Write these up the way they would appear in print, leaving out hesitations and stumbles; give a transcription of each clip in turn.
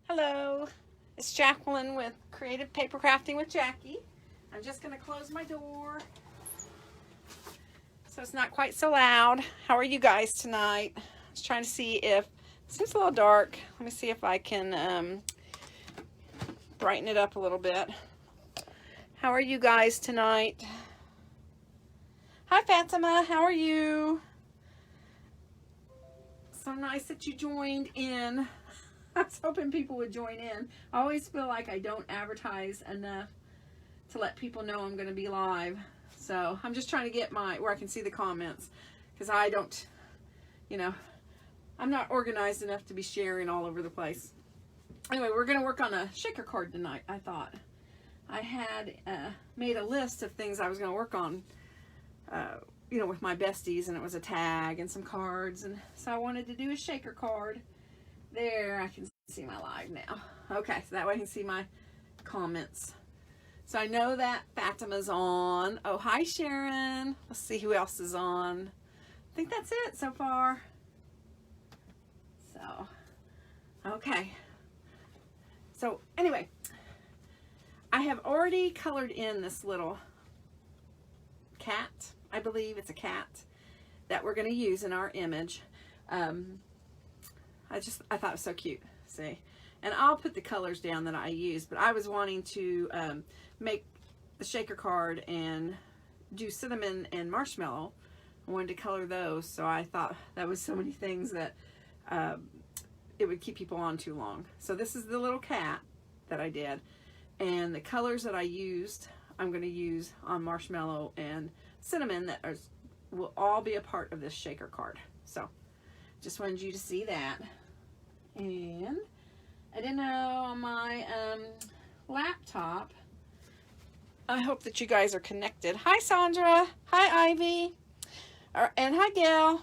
Hello, it's Jacqueline with Creative Paper Crafting with Jackie. I'm just going to close my door so it's not quite so loud. How are you guys tonight? I was trying to see if, since it's a little dark, let me see if I can brighten it up a little bit. How are you guys tonight? Hi Fatima, how are you? So nice that you joined in. I was hoping people would join in. I always feel like I don't advertise enough to let people know I'm going to be live. So I'm just trying to get where I can see the comments, because I don't, I'm not organized enough to be sharing all over the place. Anyway, we're going to work on a shaker card tonight. I thought I had made a list of things I was going to work on, with my besties, and it was a tag and some cards, and so I wanted to do a shaker card. There, I can see my live now. Okay, so that way I can see my comments. So I know that Fatima's on. Oh, hi Sharon. Let's see who else is on. I think that's it so far. So, okay. So anyway, I have already colored in this little cat. I believe it's a cat that we're going to use in our image. I thought it was so cute, see? And I'll put the colors down that I use, but I was wanting to make the shaker card and do cinnamon and marshmallow. I wanted to color those, so I thought that was so many things that it would keep people on too long. So this is the little cat that I did, and the colors that I used, I'm going to use on marshmallow and cinnamon that will all be a part of this shaker card. So just wanted you to see that. And I didn't know, on my laptop, I hope that you guys are connected. Hi Sandra, hi Ivy, and hi Gail.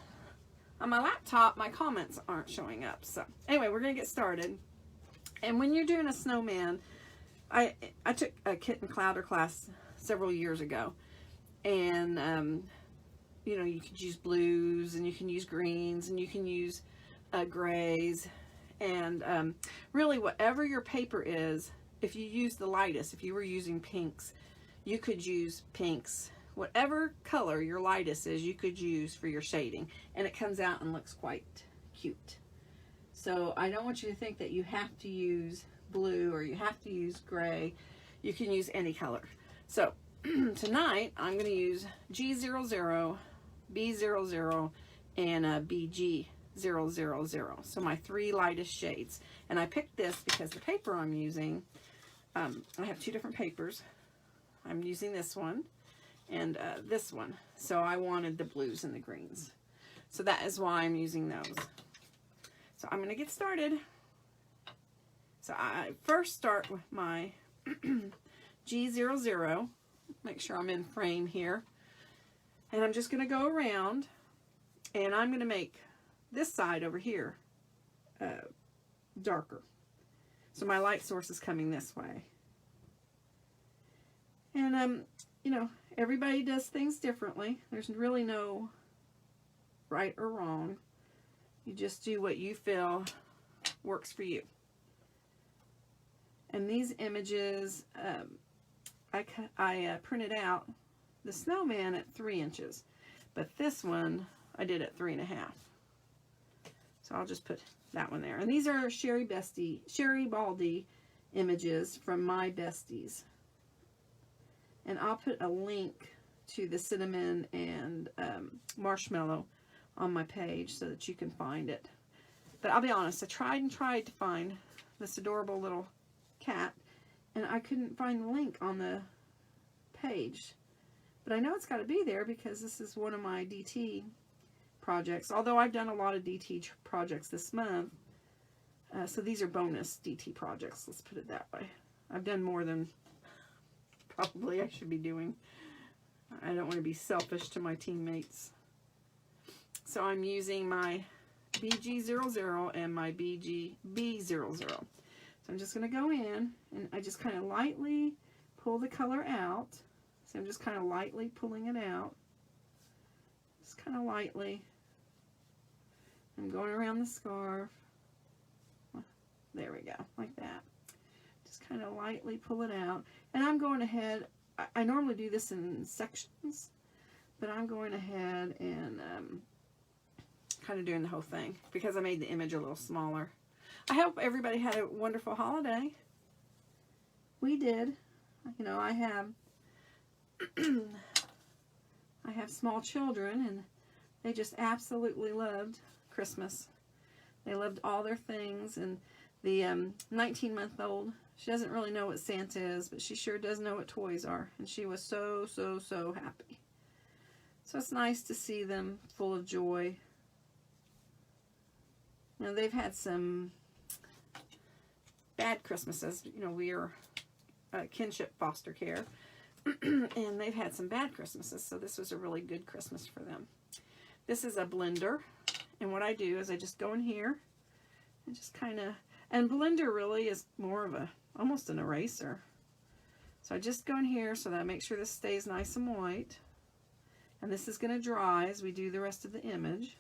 On my laptop, my comments aren't showing up. So anyway, we're gonna get started. And when you're doing a snowman, I took a kit and clouder class several years ago, and you could use blues, and you can use greens, and you can use grays, and really whatever your paper is, if you use the lightest, if you were using pinks, you could use pinks. Whatever color your lightest is, you could use for your shading, and it comes out and looks quite cute. So I don't want you to think that you have to use blue or you have to use gray. You can use any color. So tonight I'm going to use G00, B00, and BG000. So my three lightest shades. And I picked this because the paper I'm using, I have two different papers. I'm using this one and this one. So I wanted the blues and the greens. So that is why I'm using those. So I'm going to get started. So I first start with my G00. Make sure I'm in frame here. And I'm just going to go around, and I'm going to make this side over here darker. So my light source is coming this way. And, everybody does things differently. There's really no right or wrong. You just do what you feel works for you. And these images, I printed out the snowman at 3 inches, but this one I did at 3.5. So I'll just put that one there. And these are Sherry Baldy images from MyBesties. And I'll put a link to the cinnamon and marshmallow on my page so that you can find it. But I'll be honest, I tried to find this adorable little cat, and I couldn't find the link on the page. But I know it's got to be there because this is one of my DT projects, although I've done a lot of DT projects this month. So these are bonus DT projects, let's put it that way. I've done more than probably I should be doing. I don't want to be selfish to my teammates. So I'm using my BG00 and my B00. So I'm just going to go in, and I just kind of lightly pull the color out. So I'm just kind of lightly pulling it out. Just kind of lightly. I'm going around the scarf. There we go, like that. Just kind of lightly pull it out. And I'm going ahead, I normally do this in sections, but I'm going ahead and kind of doing the whole thing because I made the image a little smaller. I hope everybody had a wonderful holiday. We did. You know, I have I have small children, and they just absolutely loved Christmas. They loved all their things, and the 19-month-old, she doesn't really know what Santa is, but she sure does know what toys are, and she was so, so, so happy. So it's nice to see them full of joy. Now, they've had some bad Christmases. You know, we are kinship foster care, and they've had some bad Christmases, so this was a really good Christmas for them. This is a blender, and what I do is I just go in here and just kind of, and blender really is more of almost an eraser. So I just go in here so that I make sure this stays nice and white, and this is going to dry as we do the rest of the image.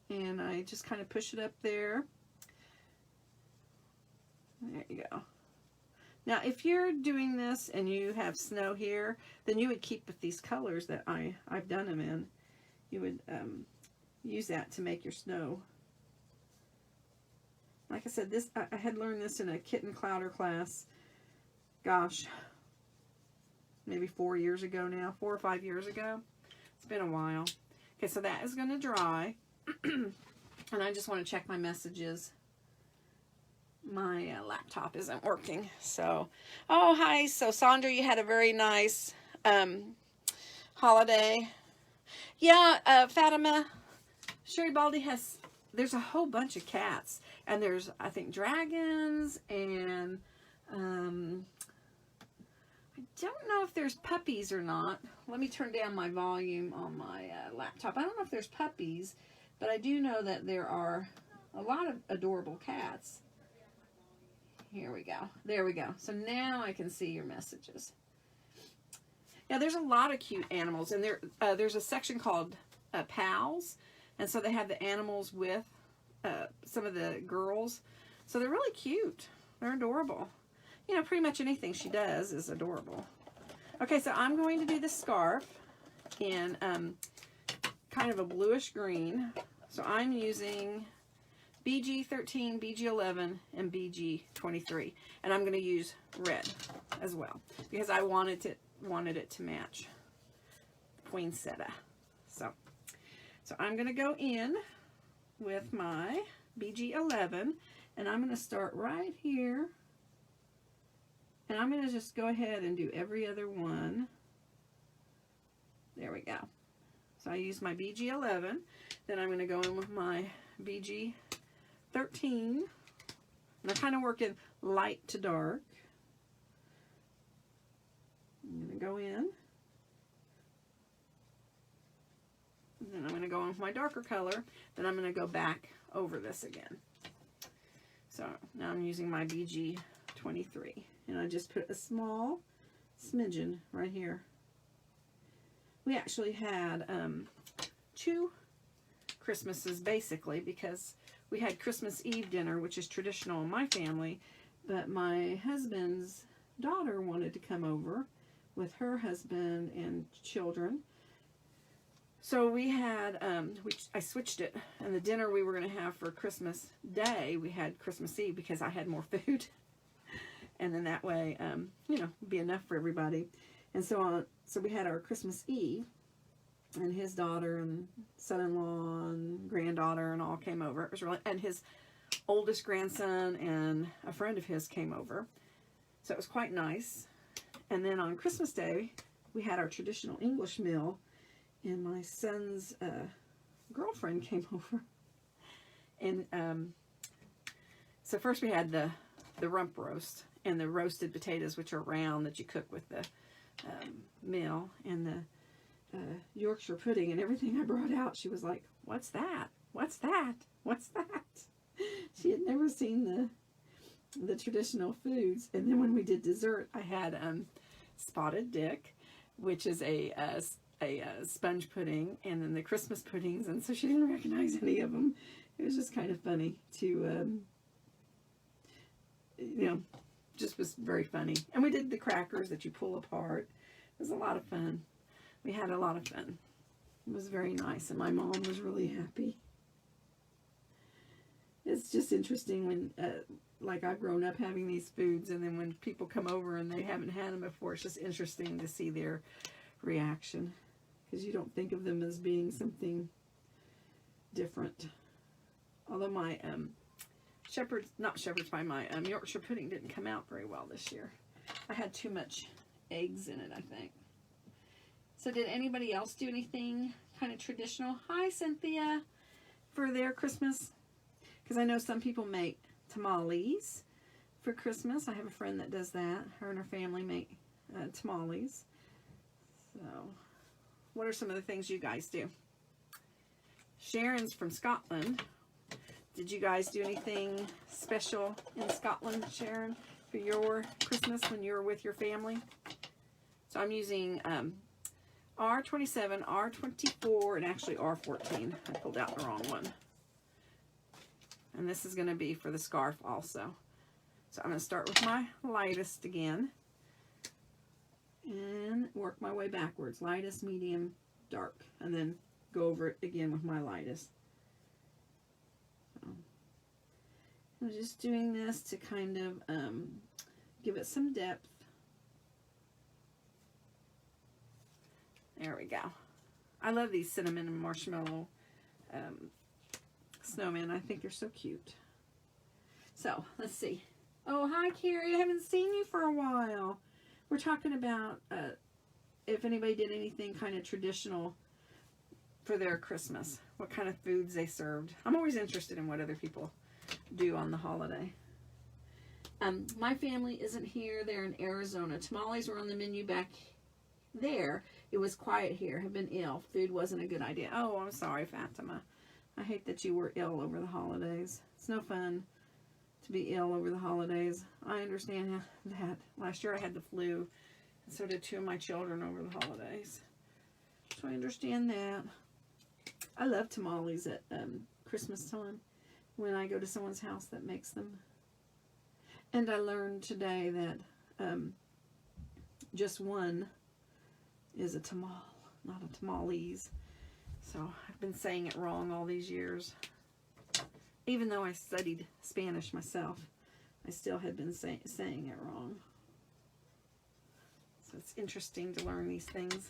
And I just kind of push it up there. There you go. Now, if you're doing this and you have snow here, then you would keep with these colors that I've done them in. You would use that to make your snow. Like I said, this I had learned this in a kitten clouder class. Gosh, maybe 4 years ago now, 4 or 5 years ago. It's been a while. Okay, so that is going to dry. And I just want to check my messages. My laptop isn't working. So, oh, hi. So, Sandra, you had a very nice holiday. Yeah, Fatima, Sherry Baldy there's a whole bunch of cats. And there's, I think, dragons, and I don't know if there's puppies or not. Let me turn down my volume on my laptop. I don't know if there's puppies, but I do know that there are a lot of adorable cats. Here we go. There we go. So now I can see your messages. Yeah, there's a lot of cute animals, and there's a section called Pals, and so they have the animals with some of the girls. So they're really cute. They're adorable. You know, pretty much anything she does is adorable. Okay, so I'm going to do the scarf in kind of a bluish green. So I'm using BG13, BG11, and BG23. And I'm going to use red as well because I wanted it to match poinsettia. So I'm going to go in with my BG11, and I'm going to start right here, and I'm going to just go ahead and do every other one. There we go. So I use my BG11, then I'm going to go in with my BG13, and I'm kind of working light to dark. I'm going to go in, and then I'm going to go in with my darker color, then I'm going to go back over this again. So now I'm using my BG23, and I just put a small smidgen right here. We actually had 2 Christmases basically, because we had Christmas Eve dinner, which is traditional in my family, but my husband's daughter wanted to come over with her husband and children. So we had, I switched it, and the dinner we were going to have for Christmas Day, we had Christmas Eve because I had more food. And then that way, you know, be enough for everybody. And so we had our Christmas Eve, and his daughter and son-in-law and granddaughter and all came over. It was really, and his oldest grandson and a friend of his came over. So it was quite nice. And then on Christmas Day, we had our traditional English meal, and my son's girlfriend came over. And so first we had the rump roast and the roasted potatoes, which are round, that you cook with the meal, and the Yorkshire pudding, and everything I brought out, she was like, "What's that? What's that? What's that?" She had never seen the traditional foods. And then when we did dessert, I had Spotted Dick, which is a a sponge pudding and then the Christmas puddings, and so she didn't recognize any of them. It was just kind of funny to, you know, just was very funny. And we did the crackers that you pull apart. It was a lot of fun. We had a lot of fun. It was very nice, and my mom was really happy. It's just interesting when, like, I've grown up having these foods, and then when people come over and they haven't had them before, it's just interesting to see their reaction, because you don't think of them as being something different. Although my my Yorkshire pudding didn't come out very well this year. I had too much eggs in it, I think. So did anybody else do anything kind of traditional? Hi, Cynthia, for their Christmas. Because I know some people make tamales for Christmas. I have a friend that does that. Her and her family make tamales. So, what are some of the things you guys do? Sharon's from Scotland. Did you guys do anything special in Scotland, Sharon, for your Christmas when you were with your family? So I'm using R27, R24, and actually R14. I pulled out the wrong one. And this is going to be for the scarf also. So I'm going to start with my lightest again. And work my way backwards. Lightest, medium, dark. And then go over it again with my lightest. So I'm just doing this to kind of give it some depth. There we go. I love these cinnamon and marshmallow snowmen. I think they're so cute. So, let's see. Oh, hi, Carrie. I haven't seen you for a while. We're talking about if anybody did anything kind of traditional for their Christmas. What kind of foods they served. I'm always interested in what other people do on the holiday. My family isn't here. They're in Arizona. Tamales were on the menu back there. It was quiet here. Have been ill. Food wasn't a good idea. Oh, I'm sorry, Fatima. I hate that you were ill over the holidays. It's no fun to be ill over the holidays. I understand that. Last year I had the flu, and so did 2 of my children over the holidays. So I understand that. I love tamales at Christmas time when I go to someone's house that makes them. And I learned today that just one is a tamal, not a tamales. So I've been saying it wrong all these years. Even though I studied Spanish myself, I still had been saying it wrong. So it's interesting to learn these things.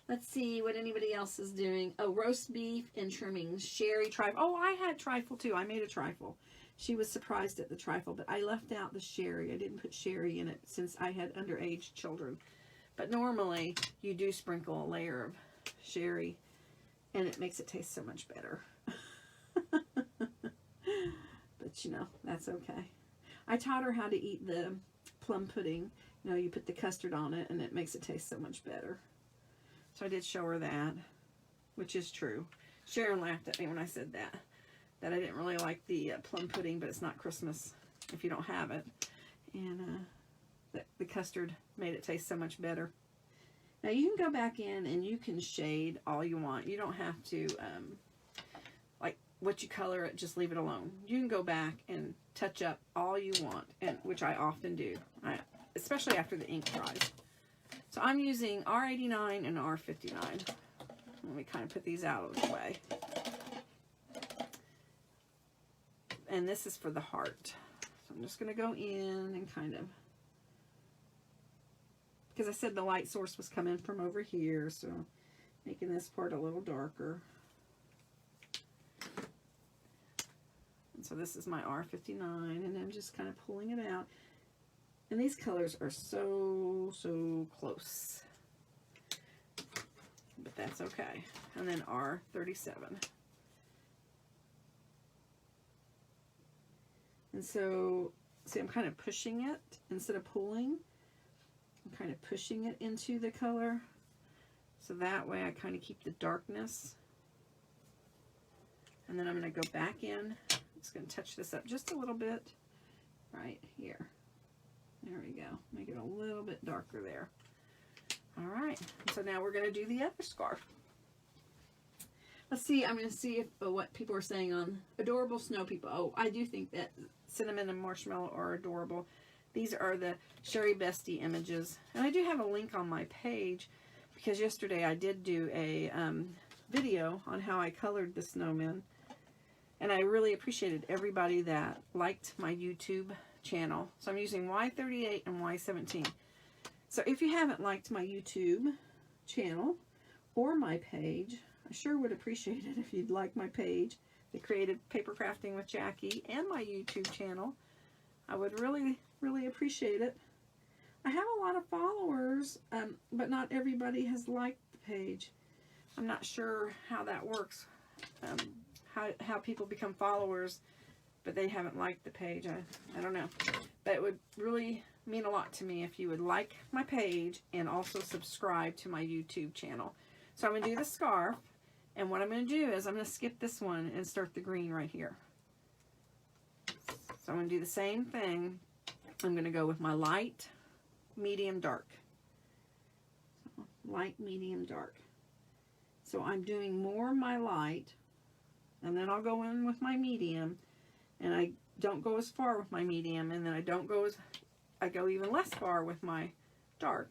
Let's see what anybody else is doing. Oh, roast beef and trimmings. Sherry trifle. Oh, I had trifle too. I made a trifle. She was surprised at the trifle, but I left out the sherry. I didn't put sherry in it since I had underage children. But normally, you do sprinkle a layer of sherry, and it makes it taste so much better. But, you know, that's okay. I taught her how to eat the plum pudding. You know, you put the custard on it, and it makes it taste so much better. So I did show her that, which is true. Sharon laughed at me when I said that I didn't really like the plum pudding, but it's not Christmas if you don't have it. And the custard made it taste so much better. Now you can go back in and you can shade all you want. You don't have to, like what you color it, just leave it alone. You can go back and touch up all you want, and which I often do, especially after the ink dries. So I'm using R89 and R59. Let me kind of put these out of the way. And this is for the heart. So I'm just going to go in and kind of, because I said the light source was coming from over here, so making this part a little darker. And so this is my R59, and I'm just kind of pulling it out. And these colors are so close. But that's okay. And then R37. And so, see, I'm kind of pushing it instead of pulling. I'm kind of pushing it into the color. So that way I kind of keep the darkness. And then I'm going to go back in. I'm just going to touch this up just a little bit right here. There we go. Make it a little bit darker there. All right, so now we're going to do the other scarf. Let's see, I'm going to see if what people are saying on adorable snow people. Oh, I do think that Cinnamon and Marshmallow are adorable. These are the MyBesties images. And I do have a link on my page because yesterday I did do a video on how I colored the snowmen. And I really appreciated everybody that liked my YouTube channel. So I'm using Y38 and Y17. So if you haven't liked my YouTube channel or my page, I sure would appreciate it if you'd like my page, The Creative Paper Crafting with Jackie, and my YouTube channel. I would really, really appreciate it. I have a lot of followers, but not everybody has liked the page. I'm not sure how that works, how people become followers, but they haven't liked the page. I don't know. But it would really mean a lot to me if you would like my page and also subscribe to my YouTube channel. So I'm going to do the scarf, and what I'm going to do is I'm going to skip this one and start the green right here. So I'm going to do the same thing. I'm going to go with my light, medium, dark. So light, medium, dark. So I'm doing more my light, and then I'll go in with my medium, and I don't go as far with my medium, and then I go even less far with my dark,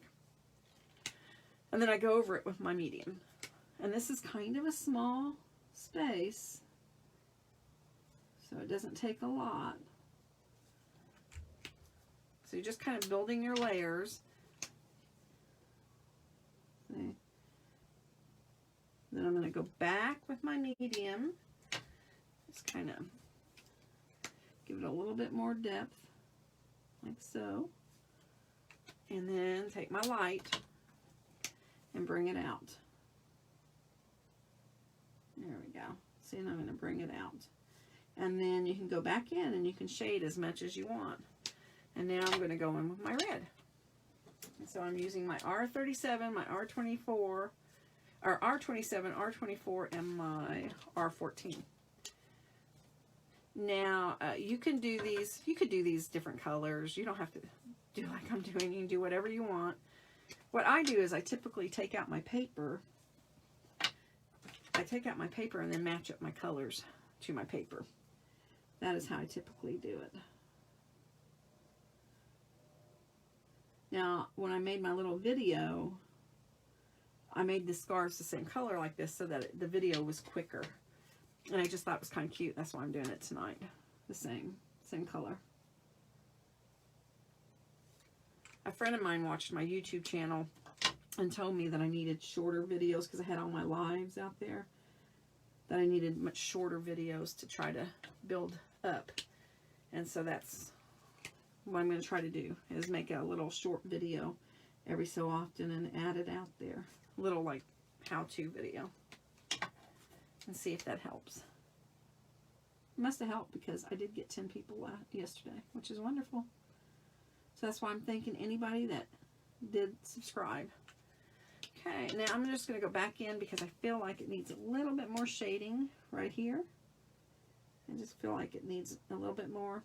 and then I go over it with my medium. And this is kind of a small space, so it doesn't take a lot. So you're just kind of building your layers. See? Then I'm going to go back with my medium. Just kind of give it a little bit more depth, like so. And then take my light and bring it out. There we go. See, and I'm going to bring it out. And then you can go back in and you can shade as much as you want. And now I'm going to go in with my red. And so I'm using my R37, my R24, or R27, R24, and my R14. Now, you can do these, you could do these different colors. You don't have to do like I'm doing. You can do whatever you want. What I do is I typically take out my paper. I take out my paper and then match up my colors to my paper. That is how I typically do it. Now, when I made my little video, I made the scarves the same color like this so that the video was quicker. And I just thought it was kind of cute. That's why I'm doing it tonight. The same color. A friend of mine watched my YouTube channel and told me that I needed shorter videos because I had all my lives out there. That I needed much shorter videos to try to build up. And so that's what I'm going to try to do, is make a little short video every so often and add it out there. A little like how-to video. And see if that helps. It must have helped because I did get 10 people yesterday, which is wonderful. So that's why I'm thanking anybody that did subscribe. Okay, now I'm just going to go back in because I feel like it needs a little bit more shading right here. I just feel like it needs a little bit more.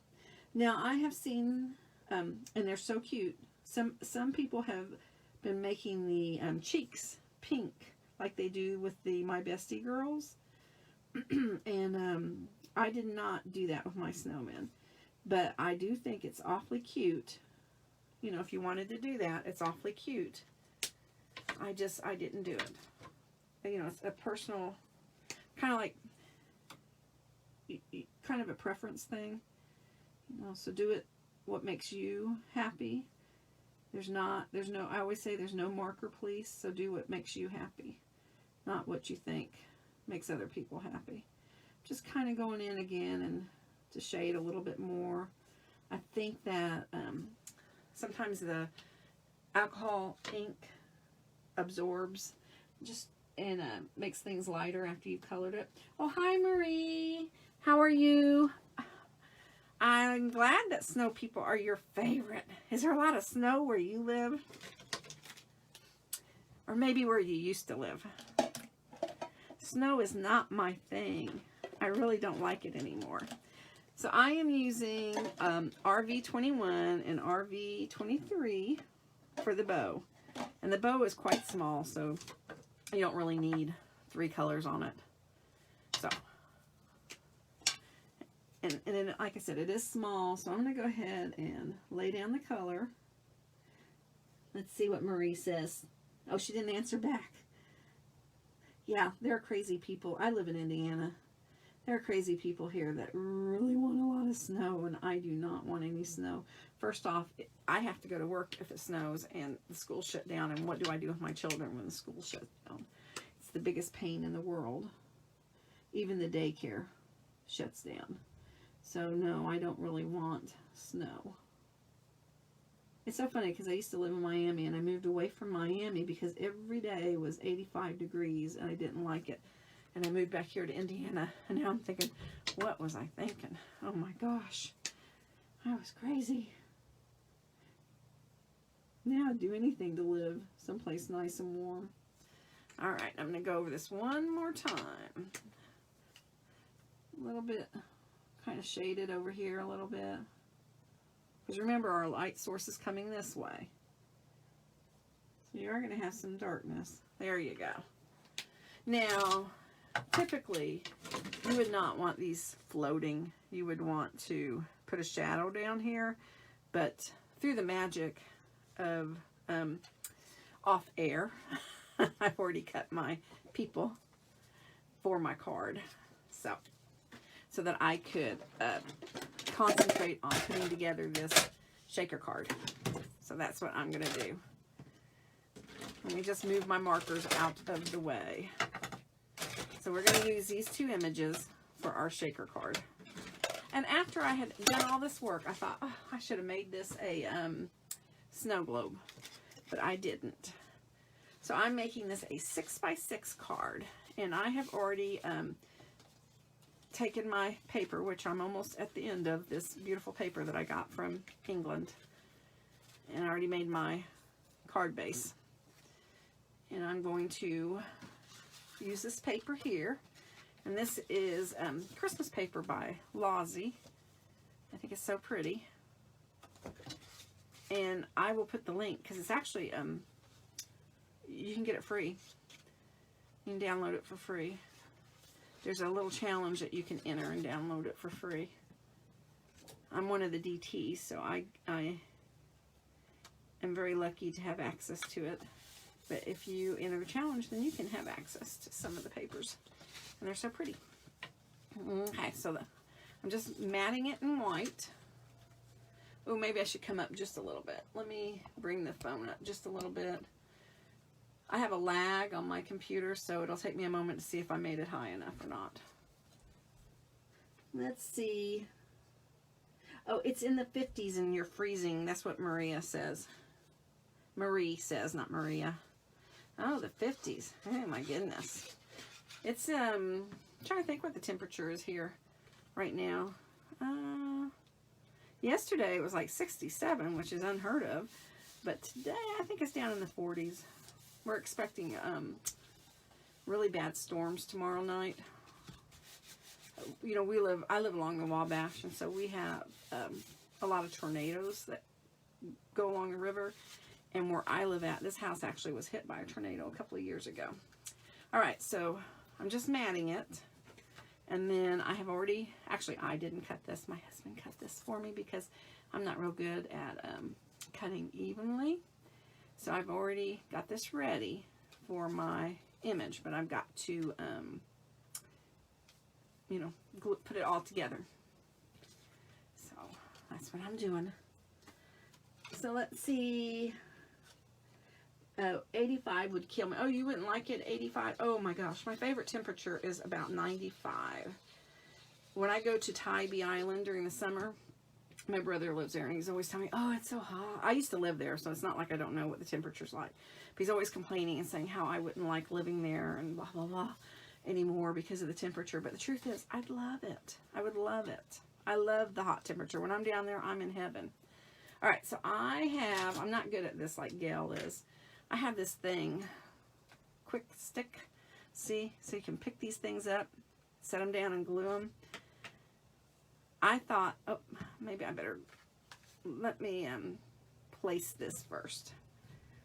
Now I have seen, and they're so cute, some people have been making the cheeks pink like they do with the MyBesties girls. And I did not do that with my snowman. But I do think it's awfully cute. You know, if you wanted to do that, it's awfully cute. I didn't do it. You know, it's a personal, kind of like, kind of a preference thing. You know, so do it what makes you happy. I always say there's no marker police, so do what makes you happy. Not what you think makes other people happy. Just kind of going in again and to shade a little bit more. I think that sometimes the alcohol ink absorbs and makes things lighter after you've colored it. Oh, hi Marie. How are you? I'm glad that snow people are your favorite. Is there a lot of snow where you live? Or maybe where you used to live? Snow is not my thing. I really don't like it anymore. So I am using RV21 and RV23 for the bow. And the bow is quite small, so you don't really need 3 colors on it. So, and then, like I said, it is small, so I'm going to go ahead and lay down the color. Let's see what Marie says. Oh, she didn't answer back. Yeah, there are crazy people. I live in Indiana. There are crazy people here that really want a lot of snow, and I do not want any snow. First off, I have to go to work if it snows and the school shut down, and what do I do with my children when the school shuts down? It's the biggest pain in the world. Even the daycare shuts down. So no, I don't really want snow. It's so funny because I used to live in Miami, and I moved away from Miami because every day was 85 degrees and I didn't like it. And I moved back here to Indiana, and now I'm thinking, what was I thinking? Oh my gosh, I was crazy. Now I'd do anything to live someplace nice and warm. All right, I'm going to go over this one more time. A little bit kind of shaded over here a little bit. Because remember, our light source is coming this way. So you are going to have some darkness. There you go. Now, typically, you would not want these floating. You would want to put a shadow down here. But through the magic of off air, I've already cut my people for my card. So that I could concentrate on putting together this shaker card. So that's what I'm going to do. Let me just move my markers out of the way. So we're going to use these 2 images for our shaker card. And after I had done all this work, I thought, oh, I should have made this a snow globe. But I didn't. So I'm making this a 6x6 card. And I have already taken my paper, which I'm almost at the end of, this beautiful paper that I got from England. And I already made my card base. And I'm going to use this paper here. And this is Christmas paper by Lawsy. I think it's so pretty. And I will put the link, because it's actually, you can get it free. You can download it for free. There's a little challenge that you can enter and download it for free. I'm one of the DTs, so I am very lucky to have access to it. But if you enter the challenge, then you can have access to some of the papers. And they're so pretty. Okay, so I'm just matting it in white. Oh, maybe I should come up just a little bit. Let me bring the phone up just a little bit. I have a lag on my computer, so it'll take me a moment to see if I made it high enough or not. Let's see. Oh, it's in the 50s and you're freezing. That's what Maria says. Marie says, not Maria. Oh, the 50s. Oh, my goodness. It's, I'm trying to think what the temperature is here right now. Yesterday it was like 67, which is unheard of. But today I think it's down in the 40s. We're expecting really bad storms tomorrow night. You know, I live along the Wabash, and so we have a lot of tornadoes that go along the river. And where I live at, this house actually was hit by a tornado a couple of years ago. All right, so I'm just matting it. And then I have already, actually I didn't cut this. My husband cut this for me because I'm not real good at cutting evenly. So I've already got this ready for my image, but I've got to, you know, put it all together. So that's what I'm doing. So let's see. 85 would kill me. Oh, you wouldn't like it, 85? Oh my gosh, my favorite temperature is about 95. When I go to Tybee Island during the summer, my brother lives there, and he's always telling me, oh, it's so hot. I used to live there, so it's not like I don't know what the temperature's like. But he's always complaining and saying how I wouldn't like living there and blah, blah, blah anymore because of the temperature. But the truth is, I'd love it. I would love it. I love the hot temperature. When I'm down there, I'm in heaven. All right, so I'm not good at this like Gail is. I have this thing, quick stick, see? So you can pick these things up, set them down and glue them. I thought, oh, maybe I better, let me place this first.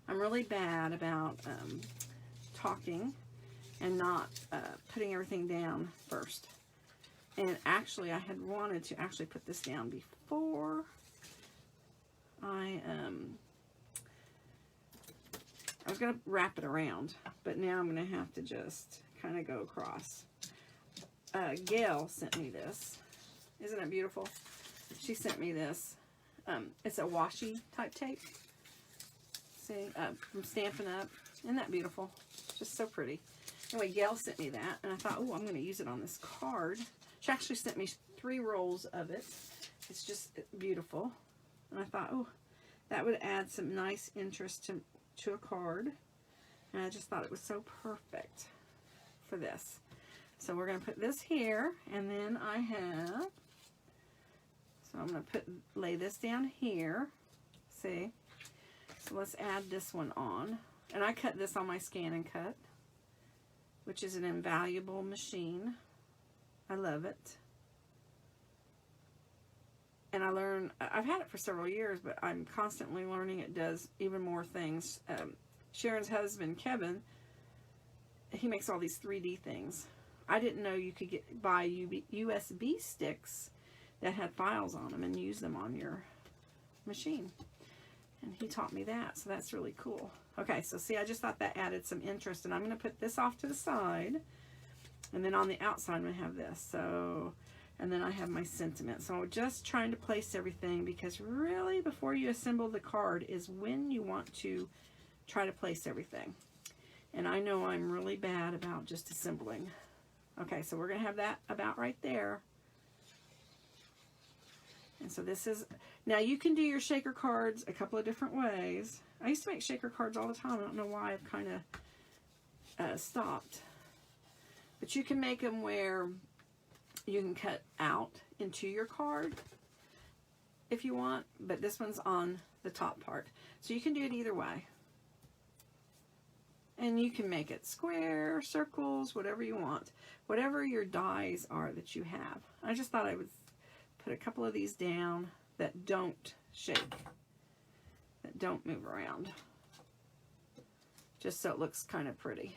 I'm really bad about talking and not putting everything down first. And actually, I had wanted to actually put this down before I was going to wrap it around, but now I'm going to have to just kind of go across. Gail sent me this. Isn't it beautiful? She sent me this. It's a washi type tape. See, from Stampin' Up. Isn't that beautiful? Just so pretty. Anyway, Gail sent me that, and I thought, oh, I'm going to use it on this card. She actually sent me 3 rolls of it. It's just beautiful. And I thought, oh, that would add some nice interest to a card. And I just thought it was so perfect for this. So we're going to put this here, and then I have, so I'm going to lay this down here. See? So let's add this one on. And I cut this on my Scan and Cut, which is an invaluable machine. I love it. And I've had it for several years, but I'm constantly learning it does even more things. Sharon's husband, Kevin, he makes all these 3D things. I didn't know you could buy USB sticks that had files on them and use them on your machine. And he taught me that, so that's really cool. Okay, so see, I just thought that added some interest, and I'm going to put this off to the side. And then on the outside, I'm going to have this. So, and then I have my sentiment. So I'm just trying to place everything, because really before you assemble the card is when you want to try to place everything. And I know I'm really bad about just assembling. Okay, so we're going to have that about right there. And so this is, now you can do your shaker cards a couple of different ways. I used to make shaker cards all the time. I don't know why I've kind of stopped. But you can make them where you can cut out into your card if you want, but this one's on the top part. So you can do it either way. And you can make it square, circles, whatever you want. Whatever your dies are that you have. I just thought I would put a couple of these down that don't shake, that don't move around, just so it looks kind of pretty.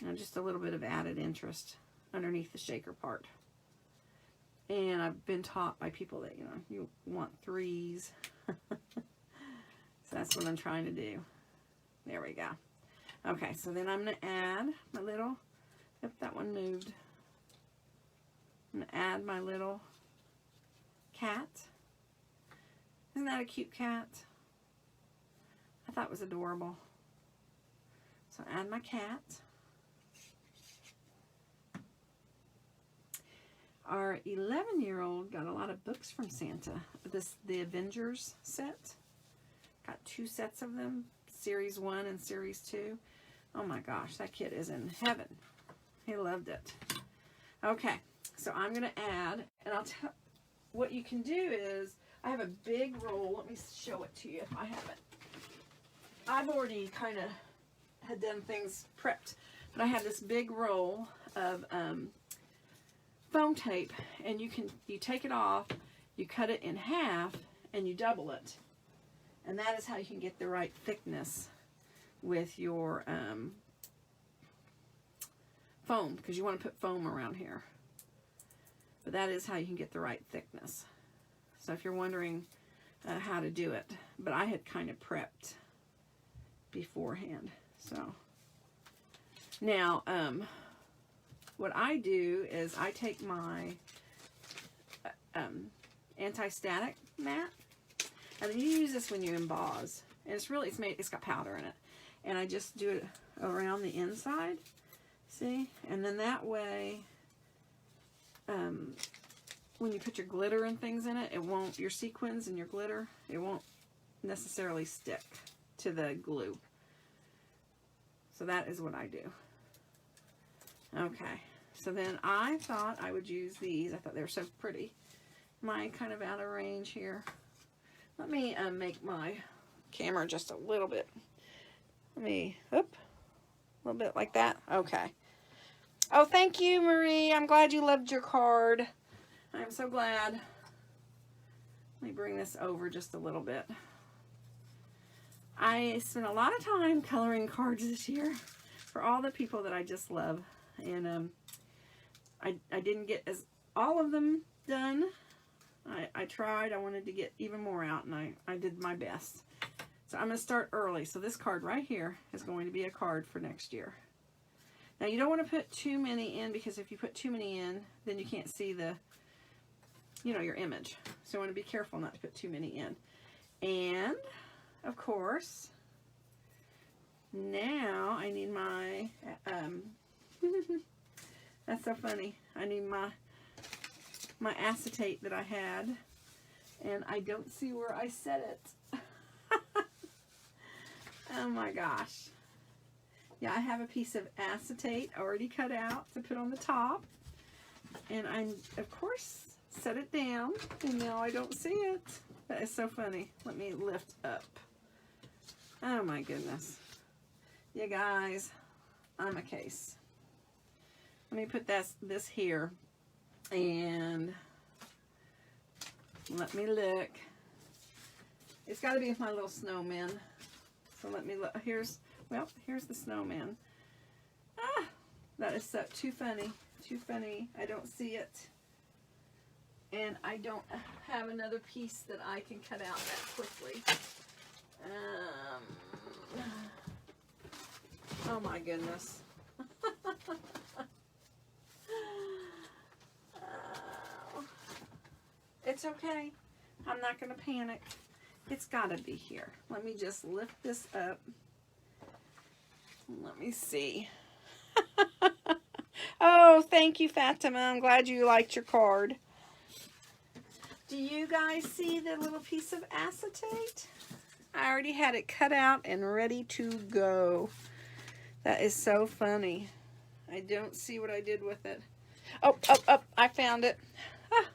And just a little bit of added interest underneath the shaker part. And I've been taught by people that, you know, you want 3s. So that's what I'm trying to do. There we go. Okay, so then I'm going to add my little, yep, that one moved. I'm going to add my little cat. Isn't that a cute cat? I thought it was adorable. So add my cat. Our 11-year-old got a lot of books from Santa. The Avengers set. Got 2 sets of them, Series 1 and Series 2. Oh my gosh, that kid is in heaven. He loved it. Okay, so I'm going to add, and I'll tell what you can do is, I have a big roll. Let me show it to you if I have it. I've already kind of had done things prepped, but I have this big roll of foam tape, and you take it off, you cut it in half, and you double it. And that is how you can get the right thickness with your foam, because you want to put foam around here. But that is how you can get the right thickness. So if you're wondering how to do it, but I had kind of prepped beforehand. So now what I do is I take my anti-static mat. And you use this when you emboss, and it's got powder in it, and I just do it around the inside, see, and then that way, when you put your glitter and things in it, your sequins and your glitter, it won't necessarily stick to the glue. So that is what I do. Okay, so then I thought I would use these. I thought they were so pretty. My kind of out of range here. Let me make my camera just a little bit. A little bit like that. Okay. Oh, thank you, Marie. I'm glad you loved your card. I'm so glad. Let me bring this over just a little bit. I spent a lot of time coloring cards this year for all the people that I just love. And I didn't get all of them done. I tried. I wanted to get even more out, and I did my best. So I'm going to start early. So this card right here is going to be a card for next year. Now you don't want to put too many in, because if you put too many in, then you can't see the, you know, your image. So you want to be careful not to put too many in. And of course, now I need my, that's so funny. I need my acetate that I had, and I don't see where I set it. Oh my gosh. Yeah, I have a piece of acetate already cut out to put on the top, and I, of course, set it down, and now I don't see it. That is so funny. Let me lift up. Oh my goodness. You guys, I'm a case. Let me put this here, and let me look. It's got to be my little snowman. So let me look. Here's the snowman. Ah, that is so too funny. Too funny. I don't see it. And I don't have another piece that I can cut out that quickly. Oh my goodness. It's okay. I'm not going to panic. It's got to be here. Let me just lift this up. Let me see. Oh, thank you, Fatima. I'm glad you liked your card. Do you guys see the little piece of acetate? I already had it cut out and ready to go. That is so funny. I don't see what I did with it. Oh, I found it. Ah.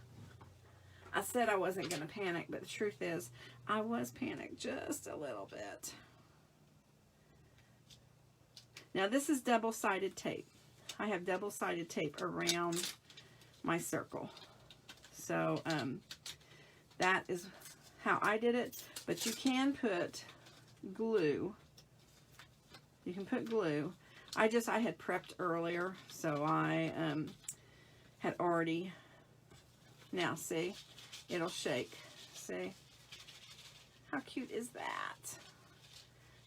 I said I wasn't going to panic, but the truth is, I was panicked just a little bit. Now, this is double-sided tape. I have double-sided tape around my circle. So, that is how I did it. But you can put glue. You can put glue. I had prepped earlier, so I had already, now see, it'll shake. See? How cute is that?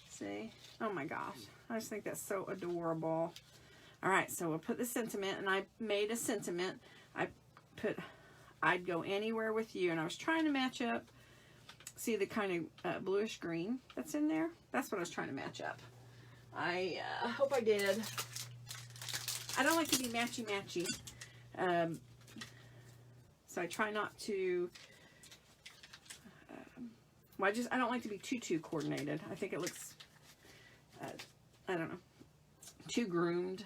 See? Oh my gosh. I just think that's so adorable. Alright, so we'll put the sentiment, and I made a sentiment. I put, I'd go anywhere with you, and I was trying to match up. See the kind of bluish green that's in there? That's what I was trying to match up. I hope I did. I don't like to be matchy-matchy. So I try not to, well, I don't like to be too coordinated. I think it looks, I don't know, too groomed.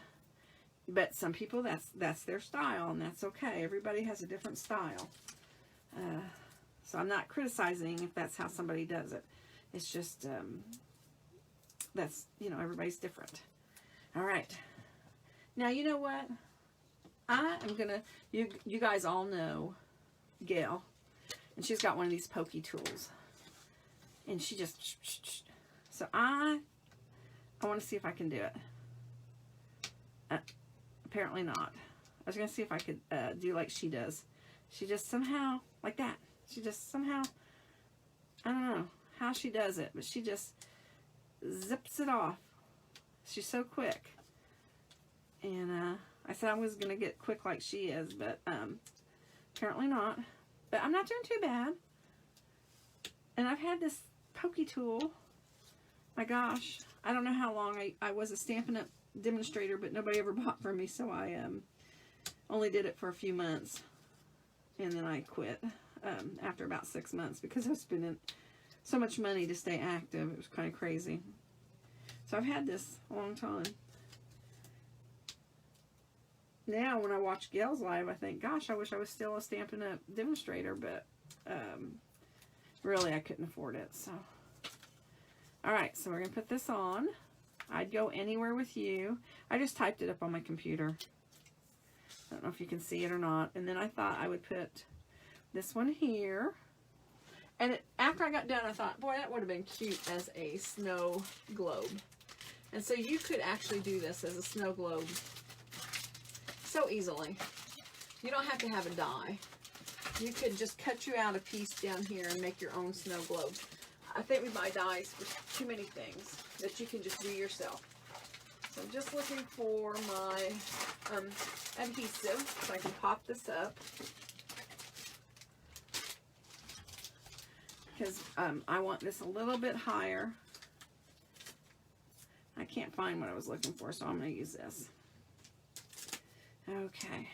But some people, that's their style, and that's okay. Everybody has a different style. So I'm not criticizing if that's how somebody does it. It's just, that's, you know, everybody's different. All right. Now, you know what? I am going to, you guys all know Gail, and she's got one of these pokey tools. And she just, so I want to see if I can do it. Apparently not. I was going to see if I could do like she does. She just somehow, like that. She just somehow, I don't know how she does it, but she just zips it off. She's so quick. And I said I was going to get quick like she is, but apparently not. But I'm not doing too bad. And I've had this pokey tool. My gosh. I don't know how long I was a Stampin' Up! Demonstrator, but nobody ever bought from me, so I only did it for a few months. And then I quit after about 6 months because I was spending so much money to stay active. It was kind of crazy. So I've had this a long time. Now, when I watch Gail's live, I think, gosh, I wish I was still a Stampin' Up! Demonstrator, but really, I couldn't afford it. So, all right, so we're going to put this on. I'd go anywhere with you. I just typed it up on my computer. I don't know if you can see it or not. And then I thought I would put this one here. And after I got done, I thought, boy, that would have been cute as a snow globe. And so you could actually do this as a snow globe so easily. You don't have to have a die. You could just cut you out a piece down here and make your own snow globe. I think we buy dies for too many things that you can just do yourself. So I'm just looking for my adhesive so I can pop this up. Because I want this a little bit higher. I can't find what I was looking for, so I'm going to use this. Okay.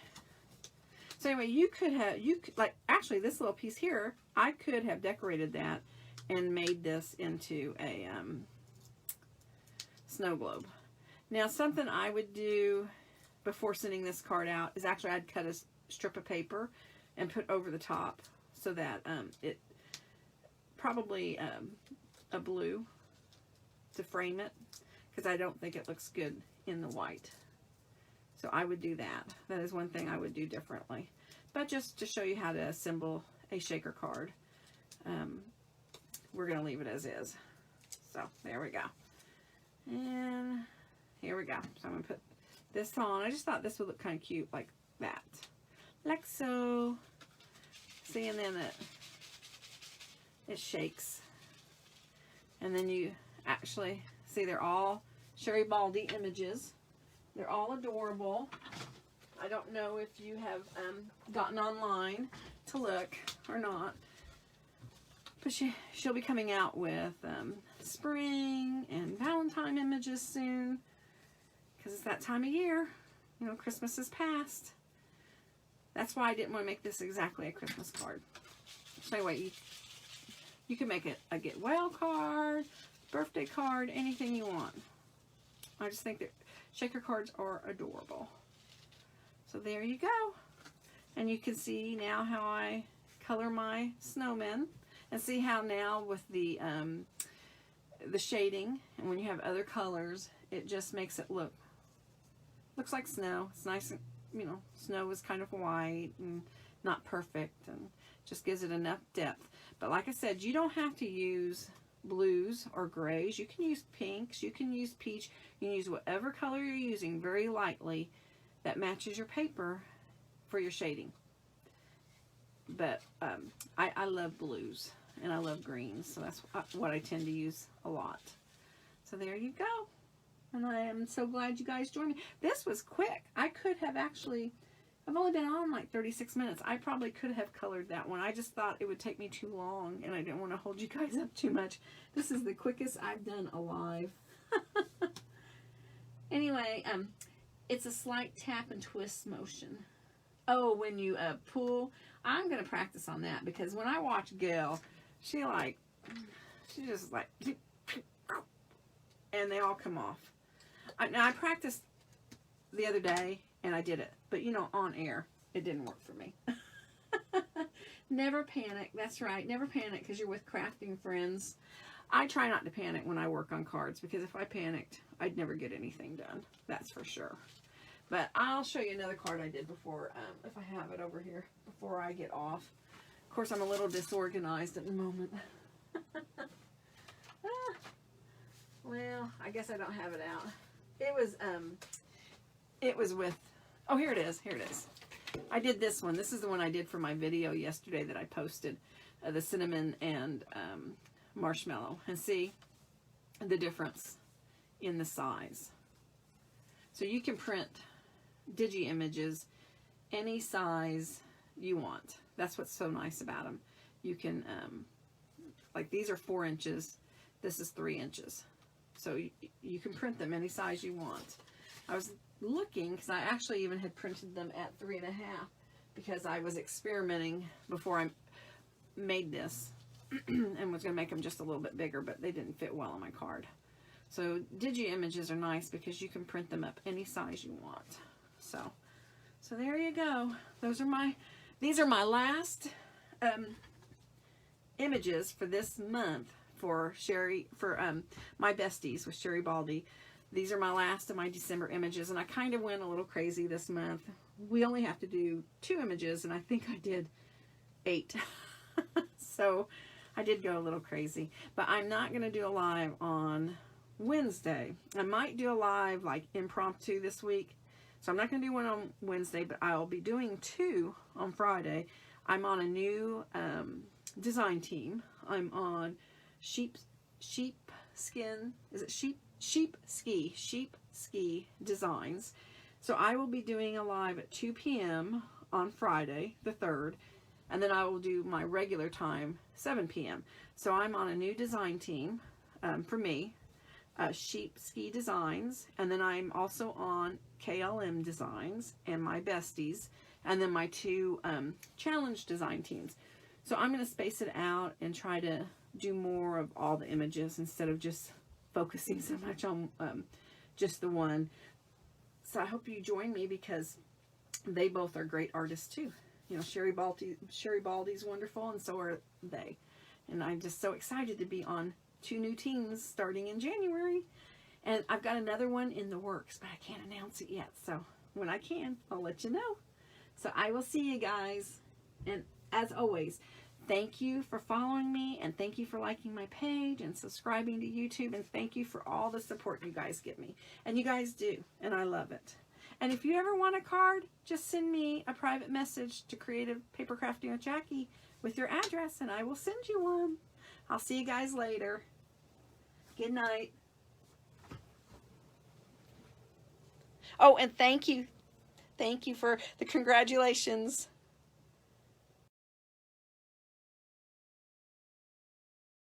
So anyway, you could like, actually this little piece here, I could have decorated that and made this into a snow globe. Now, something I would do before sending this card out is actually I'd cut a strip of paper and put over the top so that it probably a blue to frame it, because I don't think it looks good in the white. So I would do that. That is one thing I would do differently. But just to show you how to assemble a shaker card, we're going to leave it as is. So there we go. And here we go. So I'm going to put this on. I just thought this would look kind of cute like that. Like so. See, and then it shakes. And then you actually see they're all Sherry Baldy images. They're all adorable. I don't know if you have gotten online to look or not. But she'll be coming out with spring and Valentine images soon. Because it's that time of year. You know, Christmas is past. That's why I didn't want to make this exactly a Christmas card. So anyway, you can make it a get well card, birthday card, anything you want. I just think that shaker cards are adorable. So there you go. And you can see now how I color my snowmen. And see how now with the shading, and when you have other colors, it just makes it looks like snow. It's nice, and, you know, snow is kind of white and not perfect, and just gives it enough depth. But like I said, you don't have to use blues or grays. You can use pinks, you can use peach, you can use whatever color you're using very lightly that matches your paper for your shading. But I love blues and I love greens, so that's what I tend to use a lot. So there you go. And I am so glad you guys joined me. This was quick. I could have actually, I've only been on like 36 minutes. I probably could have colored that one. I just thought it would take me too long and I didn't want to hold you guys up too much. This is the quickest I've done a live. Anyway, it's a slight tap and twist motion. Oh, when you pull, I'm going to practice on that because when I watch Gail, she just like, and they all come off. Now I practiced the other day and I did it, but you know, on air, it didn't work for me. Never panic. That's right. Never panic because you're with crafting friends. I try not to panic when I work on cards because if I panicked, I'd never get anything done. That's for sure. But I'll show you another card I did before, if I have it over here, before I get off. Of course, I'm a little disorganized at the moment. Well, I guess I don't have it out. It was with, oh, here it is. Here it is. I did this one. This is the one I did for my video yesterday that I posted, the cinnamon and marshmallow. And see the difference in the size. So you can print digi images any size you want. That's what's so nice about them. You can, like these are 4 inches. This is 3 inches. So you can print them any size you want. I was looking, because I actually even had printed them at 3.5 because I was experimenting before I made this and was going to make them just a little bit bigger, but they didn't fit well on my card. So digi images are nice because you can print them up any size you want. So there you go. These are my last images for this month for My Besties with Sherry Baldy. These are my last of my December images, and I kind of went a little crazy this month. We only have to do 2 images, and I think I did 8. So I did go a little crazy. But I'm not going to do a live on Wednesday. I might do a live like impromptu this week. So I'm not going to do one on Wednesday, but I'll be doing 2 on Friday. I'm on a new design team. I'm on sheepskin. Is it sheep ski designs. So I will be doing a live at 2 p.m. on Friday the 3rd, and then I will do my regular time 7 p.m. So I'm on a new design team for me, Sheep Ski Designs, and then I'm also on KLM Designs and MyBesties, and then my 2 challenge design teams. So I'm going to space it out and try to do more of all the images instead of just focusing so much on just the one. So I hope you join me because they both are great artists too. You know, Sherry Baldy's wonderful, and so are they. And I'm just so excited to be on 2 new teams starting in January. And I've got another one in the works, but I can't announce it yet. So when I can, I'll let you know. So I will see you guys. And as always, thank you for following me, and thank you for liking my page and subscribing to YouTube, and thank you for all the support you guys give me. And you guys do, and I love it. And if you ever want a card, just send me a private message to Creative Paper Crafting with Jackie with your address, and I will send you one. I'll see you guys later. Good night. Oh, and thank you. Thank you for the congratulations.